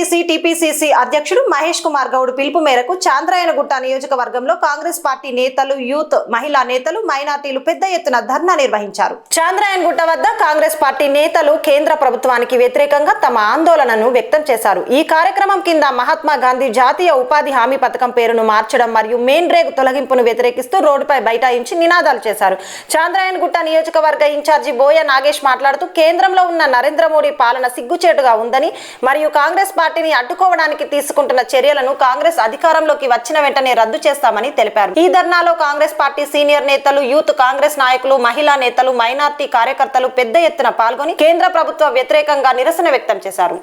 AICC TPCC అధ్యక్షుడు మహేష్ కుమార్ గౌడ్ పిలుపు మేరకు చాంద్రాయనగుట్ట నియోజకవర్గంలో కాంగ్రెస్ పార్టీ నేతలు, యూత్, మహిళా నేతలు, మైనార్టీలు పెద్ద ఎత్తున ధర్నా నిర్వహించారు. చాంద్రాయనగుట్ట వద్ద కాంగ్రెస్ పార్టీ నేతలు కేంద్ర ప్రభుత్వానికి వ్యతిరేకంగా తమ ఆందోళనను వ్యక్తం చేశారు. ఈ కార్యక్రమం కింద మహాత్మా గాంధీ జాతీయ ఉపాధి హామీ పథకం పేరును మార్చడం మరియు మెయిన్ రేగు తొలగింపును వ్యతిరేకిస్తూ రోడ్డుపై బైఠాయించి నినాదాలు చేశారు. చాంద్రాయనగుట్ట నియోజకవర్గ ఇన్ఛార్జి బోయ నాగేష్ మాట్లాడుతూ కేంద్రంలో ఉన్న నరేంద్ర మోడీ పాలన సిగ్గుచేటుగా ఉందని మరియు కాంగ్రెస్ పార్టీని అడ్డుకోవడానికి తీసుకుంటున్న చర్యలను కాంగ్రెస్ అధికారంలోకి వచ్చిన వెంటనే రద్దు చేస్తామని తెలిపారు. ఈ ధర్నాలో కాంగ్రెస్ పార్టీ సీనియర్ నేతలు, యూత్ కాంగ్రెస్ నాయకులు, మహిళా నేతలు, మైనార్టీ కార్యకర్తలు పెద్ద ఎత్తున పాల్గొని కేంద్ర ప్రభుత్వ వ్యతిరేకంగా నిరసన వ్యక్తం చేశారు.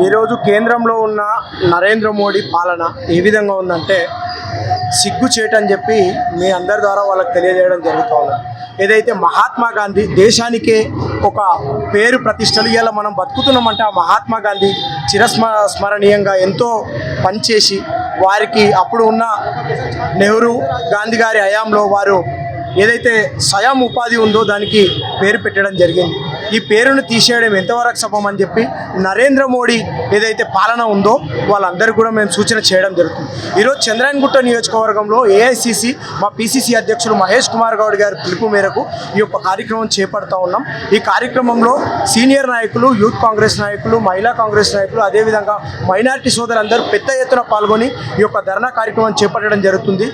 ఈరోజు కేంద్రంలో ఉన్న నరేంద్ర మోడీ పాలన ఏ విధంగా ఉందంటే సిగ్గుచేటని చెప్పి మీ అందరి ద్వారా వాళ్ళకి తెలియజేయడం జరుగుతూ ఉంది. ఏదైతే మహాత్మా గాంధీ దేశానికే ఒక పేరు ప్రతిష్టలు ఇలా మనం బతుకుతున్నామంటే ఆ మహాత్మా గాంధీ చిరస్మరణీయంగా ఎంతో పనిచేసి వారికి అప్పుడు ఉన్న నెహ్రూ గాంధీ గారి హయాంలో వారు ఏదైతే స్వయం ఉపాధి ఉందో దానికి పేరు పెట్టడం జరిగింది. ఈ పేరును తీసేయడం ఎంతవరకు సభం అని చెప్పి నరేంద్ర మోడీ ఏదైతే పాలన ఉందో వాళ్ళందరికీ కూడా మేము సూచన చేయడం జరుగుతుంది. ఈరోజు చంద్రాయనగుట్ట నియోజకవర్గంలో ఏఐసిసి మా పిసిసి అధ్యక్షులు మహేష్ కుమార్ గౌడ్ గారి పిలుపు మేరకు ఈ యొక్క కార్యక్రమం చేపడుతూ ఉన్నాం. ఈ కార్యక్రమంలో సీనియర్ నాయకులు, యూత్ కాంగ్రెస్ నాయకులు, మహిళా కాంగ్రెస్ నాయకులు, అదేవిధంగా మైనారిటీ సోదరులందరూ పెద్ద ఎత్తున పాల్గొని ఈ యొక్క ధర్నా కార్యక్రమం చేపట్టడం జరుగుతుంది.